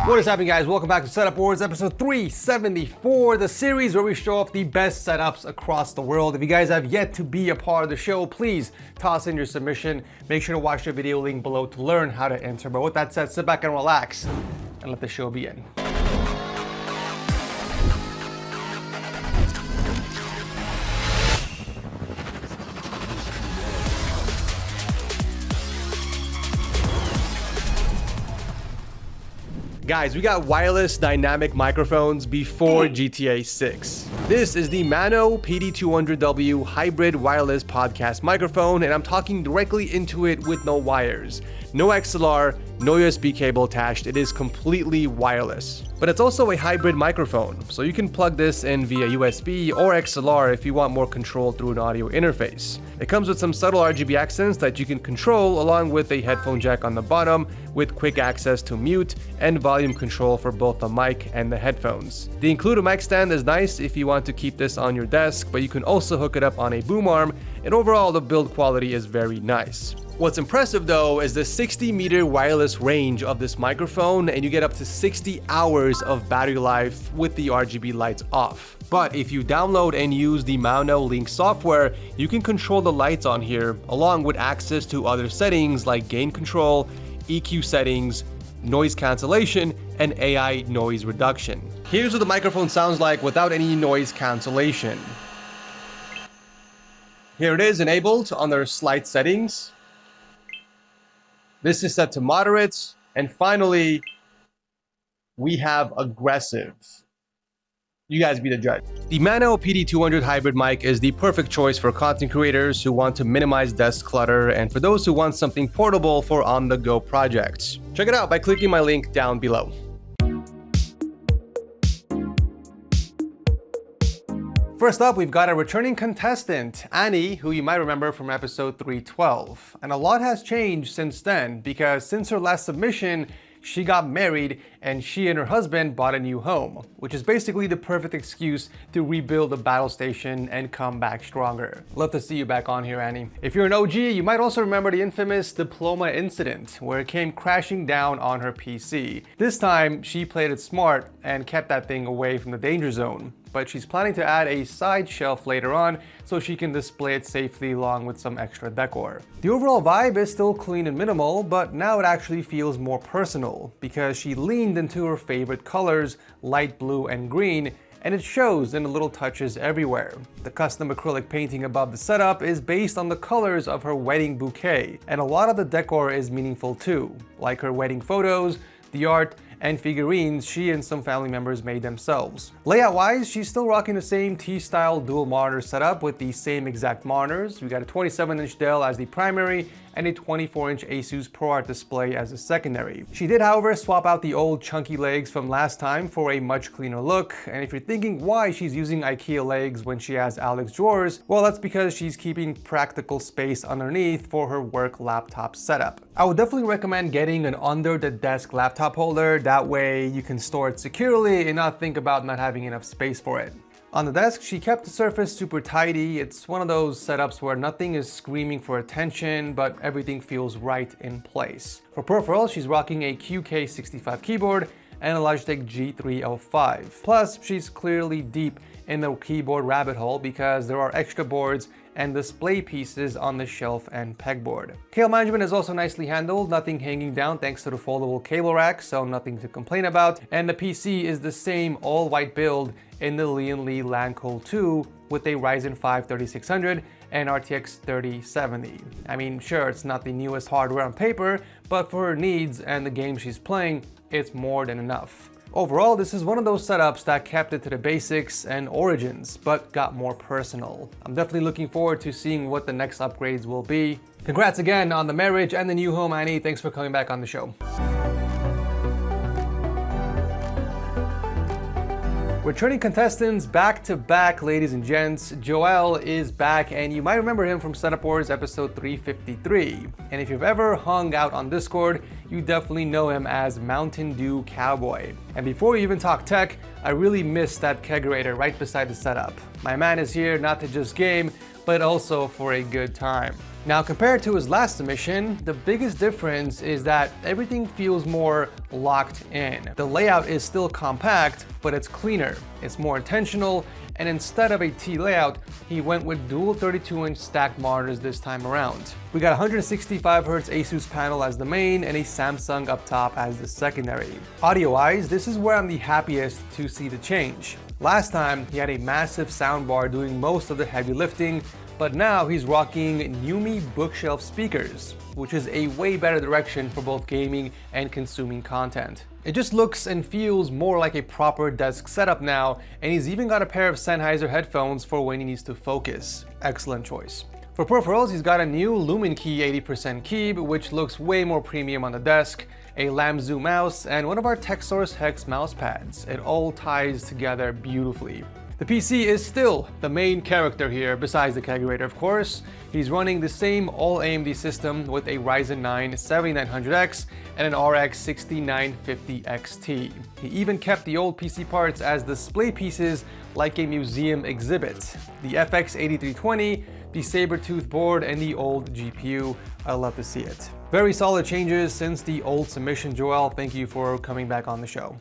What is happening, guys? Welcome back to Setup Wars episode 374, the series where we show off the best setups across the world. If you guys have yet to be a part of the show, please toss in your submission. Make sure to watch the video link below to learn how to enter. But with that said, sit back and relax and let the show begin. Guys, we got wireless dynamic microphones before GTA 6. This is the Maono PD200W hybrid wireless podcast microphone, and I'm talking directly into it with no wires. No XLR, no USB cable attached. It is completely wireless. But it's also a hybrid microphone, so you can plug this in via USB or XLR if you want more control through an audio interface. It comes with some subtle RGB accents that you can control, along with a headphone jack on the bottom with quick access to mute and volume control for both the mic and the headphones. The included mic stand is nice if you want to keep this on your desk, but you can also hook it up on a boom arm, and overall the build quality is very nice. What's impressive though is the 60-meter wireless range of this microphone, and you get up to 60 hours of battery life with the RGB lights off. But if you download and use the Maono Link software, you can control the lights on here, along with access to other settings like gain control, EQ settings, noise cancellation, and AI noise reduction. Here's what the microphone sounds like without any noise cancellation. Here it is enabled under slight settings. This is set to moderate, and finally, we have aggressive. You guys be the judge. The Maono PD200 hybrid mic is the perfect choice for content creators who want to minimize desk clutter and for those who want something portable for on-the-go projects. Check it out by clicking my link down below. First up, we've got a returning contestant, Annie, who you might remember from episode 312. And a lot has changed since then, because since her last submission, she got married and she and her husband bought a new home, which is basically the perfect excuse to rebuild the battle station and come back stronger. Love to see you back on here, Annie. If you're an OG, you might also remember the infamous diploma incident where it came crashing down on her PC. This time, she played it smart and kept that thing away from the danger zone. But she's planning to add a side shelf later on so she can display it safely along with some extra decor. The overall vibe is still clean and minimal, but now it actually feels more personal because she leaned into her favorite colors, light blue and green, and it shows in the little touches everywhere. The custom acrylic painting above the setup is based on the colors of her wedding bouquet, and a lot of the decor is meaningful too, like her wedding photos, the art, and figurines she and some family members made themselves. Layout-wise, she's still rocking the same T-style dual monitor setup with the same exact monitors. We got a 27-inch Dell as the primary and a 24-inch Asus ProArt display as a secondary. She did, however, swap out the old chunky legs from last time for a much cleaner look, and if you're thinking why she's using IKEA legs when she has Alex drawers, well, that's because she's keeping practical space underneath for her work laptop setup. I would definitely recommend getting an under-the-desk laptop holder. That way you can store it securely and not think about not having enough space for it. On the desk, she kept the surface super tidy. It's one of those setups where nothing is screaming for attention, but everything feels right in place. For peripherals, she's rocking a QK65 keyboard and a Logitech G305. Plus, she's clearly deep in the keyboard rabbit hole because there are extra boards and display pieces on the shelf and pegboard. Cable management is also nicely handled, nothing hanging down thanks to the foldable cable rack, so nothing to complain about. And the PC is the same all-white build in the Lian Li Lanco 2 with a Ryzen 5 3600 and RTX 3070. I mean, sure, it's not the newest hardware on paper, but for her needs and the game she's playing, it's more than enough. Overall, this is one of those setups that kept it to the basics and origins, but got more personal. I'm definitely looking forward to seeing what the next upgrades will be. Congrats again on the marriage and the new home, Annie. Thanks for coming back on the show. Returning contestants back to back, ladies and gents. Joel is back, and you might remember him from Setup Wars episode 353. And if you've ever hung out on Discord, you definitely know him as Mountain Dew Cowboy. And before we even talk tech, I really missed that kegerator right beside the setup. My man is here not to just game, but also for a good time. Now, compared to his last submission, the biggest difference is that everything feels more locked in. The layout is still compact, but it's cleaner, it's more intentional, and instead of a T layout, he went with dual 32-inch stacked monitors this time around. We got 165Hz Asus panel as the main and a Samsung up top as the secondary. Audio-wise, this is where I'm the happiest to see the change. Last time, he had a massive soundbar doing most of the heavy lifting, but now he's rocking Numi bookshelf speakers, which is a way better direction for both gaming and consuming content. It just looks and feels more like a proper desk setup now, and he's even got a pair of Sennheiser headphones for when he needs to focus. Excellent choice. For peripherals, he's got a new Lumen Key 80% keyb, which looks way more premium on the desk, a Lamzu mouse, and one of our TechSource Hex mouse pads. It all ties together beautifully. The PC is still the main character here, besides the calculator of course. He's running the same all AMD system with a Ryzen 9 7900X and an RX 6950 XT. He even kept the old PC parts as display pieces like a museum exhibit. The FX 8320, the Sabertooth board, and the old GPU. I love to see it. Very solid changes since the old submission, Joel. Thank you for coming back on the show.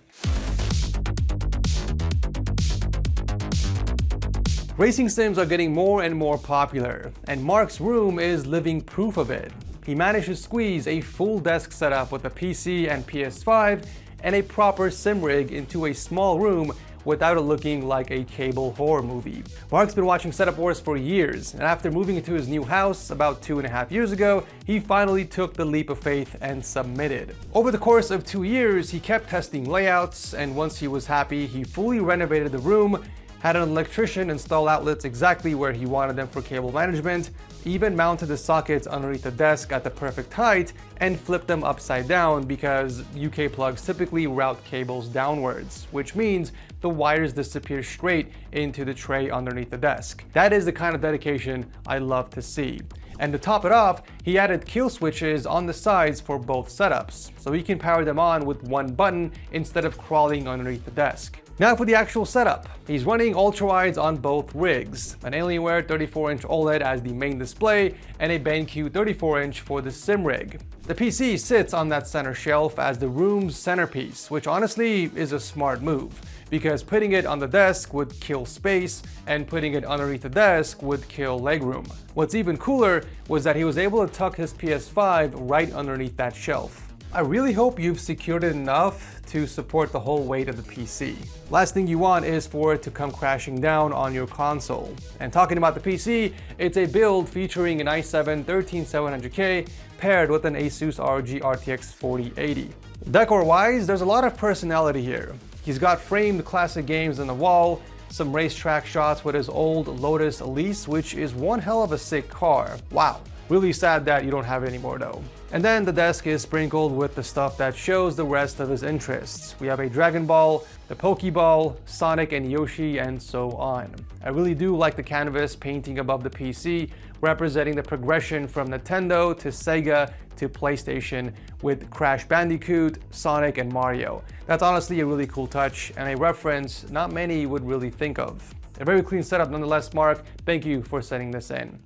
Racing sims are getting more and more popular, and Mark's room is living proof of it. He managed to squeeze a full desk setup with a PC and PS5 and a proper sim rig into a small room without it looking like a cable horror movie. Mark's been watching Setup Wars for years, and after moving into his new house about 2.5 years ago, he finally took the leap of faith and submitted. Over the course of 2 years, he kept testing layouts, and once he was happy, he fully renovated the room, had an electrician install outlets exactly where he wanted them for cable management, even mounted the sockets underneath the desk at the perfect height, and flipped them upside down because UK plugs typically route cables downwards, which means the wires disappear straight into the tray underneath the desk. That is the kind of dedication I love to see. And to top it off, he added kill switches on the sides for both setups, so he can power them on with one button instead of crawling underneath the desk. Now for the actual setup. He's running ultrawides on both rigs, an Alienware 34-inch OLED as the main display, and a BenQ 34-inch for the sim rig. The PC sits on that center shelf as the room's centerpiece, which honestly is a smart move, because putting it on the desk would kill space, and putting it underneath the desk would kill legroom. What's even cooler was that he was able to tuck his PS5 right underneath that shelf. I really hope you've secured it enough to support the whole weight of the PC. Last thing you want is for it to come crashing down on your console. And talking about the PC, it's a build featuring an i7 13700K paired with an Asus ROG RTX 4080. Decor-wise, there's a lot of personality here. He's got framed classic games on the wall, some racetrack shots with his old Lotus Elise, which is one hell of a sick car. Wow. Really sad that you don't have it anymore though. And then the desk is sprinkled with the stuff that shows the rest of his interests. We have a Dragon Ball, the Pokeball, Sonic and Yoshi, and so on. I really do like the canvas painting above the PC, representing the progression from Nintendo to Sega to PlayStation with Crash Bandicoot, Sonic, and Mario. That's honestly a really cool touch and a reference not many would really think of. A very clean setup nonetheless, Mark. Thank you for sending this in.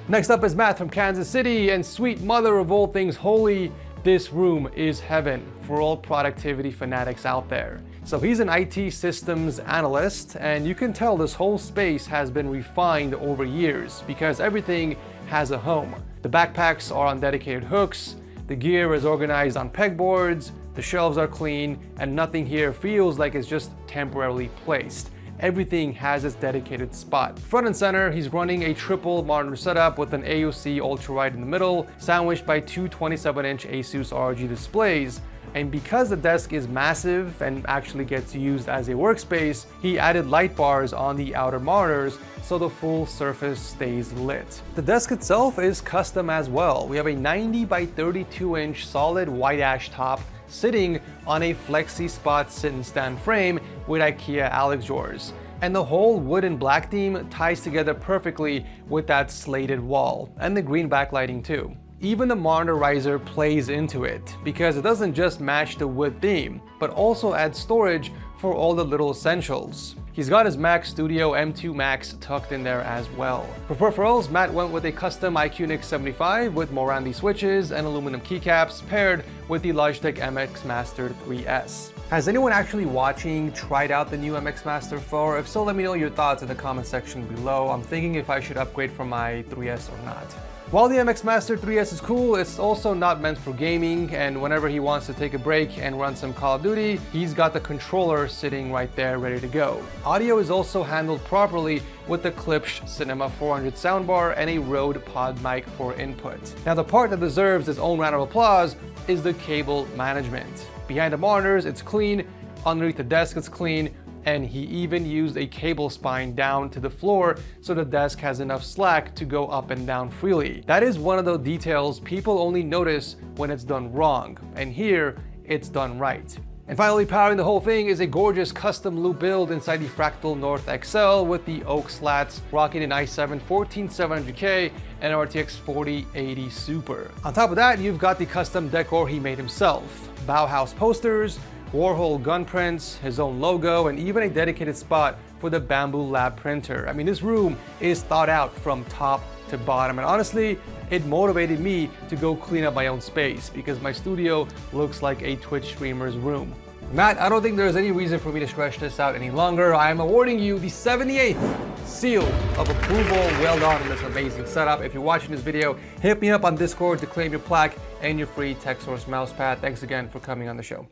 Next up is Matt from Kansas City, and sweet mother of all things holy, this room is heaven for all productivity fanatics out there. So he's an IT systems analyst, and you can tell this whole space has been refined over years because everything has a home. The backpacks are on dedicated hooks, the gear is organized on pegboards, the shelves are clean, and nothing here feels like it's just temporarily placed. Everything has its dedicated spot. Front and center, he's running a triple monitor setup with an AOC ultrawide in the middle, sandwiched by two 27-inch Asus ROG displays. And because the desk is massive and actually gets used as a workspace, he added light bars on the outer monitors so the full surface stays lit. The desk itself is custom as well. We have a 90 by 32-inch solid white ash top sitting on a flexi spot sit and stand frame with IKEA Alex drawers. And the whole wood and black theme ties together perfectly with that slated wall and the green backlighting too. Even the monitor riser plays into it because it doesn't just match the wood theme, but also adds storage for all the little essentials. He's got his Mac Studio M2 Max tucked in there as well. For peripherals, Matt went with a custom iQNIC 75 with Morandi switches and aluminum keycaps paired with the Logitech MX Master 3S. Has anyone actually watching tried out the new MX Master 4? If so, let me know your thoughts in the comment section below. I'm thinking if I should upgrade from my 3S or not. While the MX Master 3S is cool, it's also not meant for gaming, and whenever he wants to take a break and run some Call of Duty, he's got the controller sitting right there ready to go. Audio is also handled properly with the Klipsch Cinema 400 soundbar and a Rode Pod mic for input. Now the part that deserves its own round of applause is the cable management. Behind the monitors, it's clean, underneath the desk it's clean, and he even used a cable spine down to the floor so the desk has enough slack to go up and down freely. That is one of those details people only notice when it's done wrong, and here it's done right. And finally, powering the whole thing is a gorgeous custom loop build inside the Fractal North XL with the oak slats, rocking an i7 14700K and RTX 4080 Super. On top of that, you've got the custom decor he made himself. Bauhaus posters, Warhol gun prints, his own logo, and even a dedicated spot for the Bamboo Lab printer. I mean, this room is thought out from top to bottom, and honestly, it motivated me to go clean up my own space because my studio looks like a Twitch streamer's room. Matt, I don't think there's any reason for me to stretch this out any longer. I am awarding you the 78th seal of approval. Well done on this amazing setup. If you're watching this video, hit me up on Discord to claim your plaque and your free TechSource mousepad. Thanks again for coming on the show.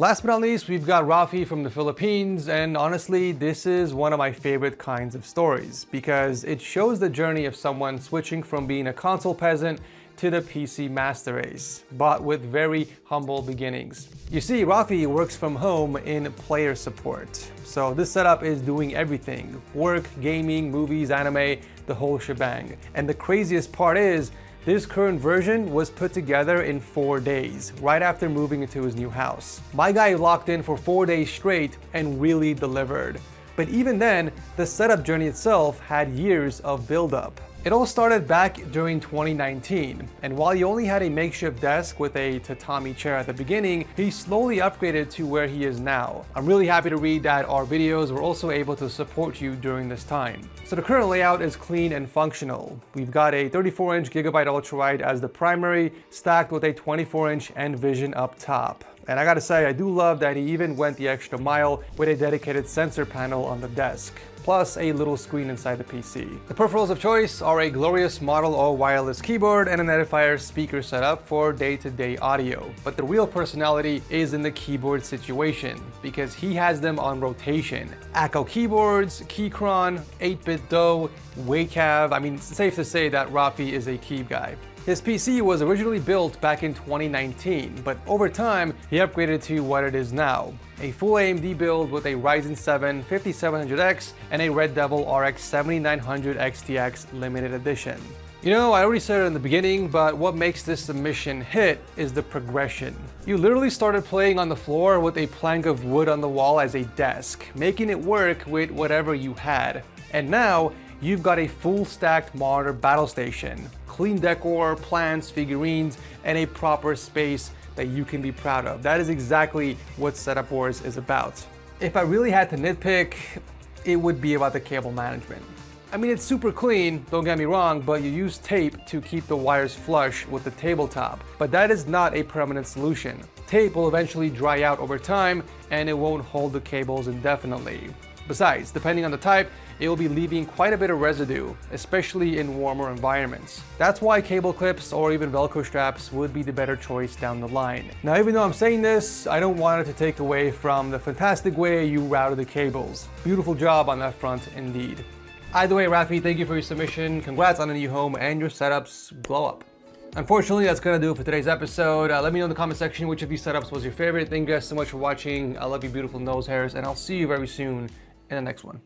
Last but not least, we've got Rafie from the Philippines, and honestly, this is one of my favorite kinds of stories because it shows the journey of someone switching from being a console peasant to the PC master race, but with very humble beginnings. You see, Rafie works from home in player support, so this setup is doing everything: work, gaming, movies, anime, the whole shebang. And the craziest part is, this current version was put together in 4 days, right after moving into his new house. My guy locked in for 4 days straight and really delivered. But even then, the setup journey itself had years of build-up. It all started back during 2019, and while he only had a makeshift desk with a tatami chair at the beginning, he slowly upgraded to where he is now. I'm really happy to read that our videos were also able to support you during this time. So the current layout is clean and functional. We've got a 34-inch Gigabyte ultrawide as the primary, stacked with a 24-inch N-Vision up top. And I gotta say, I do love that he even went the extra mile with a dedicated sensor panel on the desk, plus a little screen inside the PC. The peripherals of choice are a glorious Model O wireless keyboard and an Edifier speaker setup for day-to-day audio. But the real personality is in the keyboard situation, because he has them on rotation. ACO keyboards, Keychron, 8-bit Do, Wacom. I mean, it's safe to say that Rafie is a key guy. His PC was originally built back in 2019, but over time, he upgraded to what it is now. A full AMD build with a Ryzen 7 5700X and a Red Devil RX 7900 XTX limited edition. You know, I already said it in the beginning, but what makes this submission hit is the progression. You literally started playing on the floor with a plank of wood on the wall as a desk, making it work with whatever you had. And now, you've got a full stacked monitor battle station, clean decor, plants, figurines, and a proper space that you can be proud of. That is exactly what Setup Wars is about. If I really had to nitpick, it would be about the cable management. I mean, it's super clean, don't get me wrong, but you use tape to keep the wires flush with the tabletop. But that is not a permanent solution. Tape will eventually dry out over time, and it won't hold the cables indefinitely. Besides, depending on the type, it will be leaving quite a bit of residue, especially in warmer environments. That's why cable clips or even Velcro straps would be the better choice down the line. Now, even though I'm saying this, I don't want it to take away from the fantastic way you routed the cables. Beautiful job on that front indeed. Either way, Rafie, thank you for your submission. Congrats on the new home and your setups glow up. Unfortunately, that's gonna do it for today's episode. Let me know in the comment section which of these setups was your favorite. Thank you guys so much for watching. I love you beautiful nose hairs, and I'll see you very soon in the next one.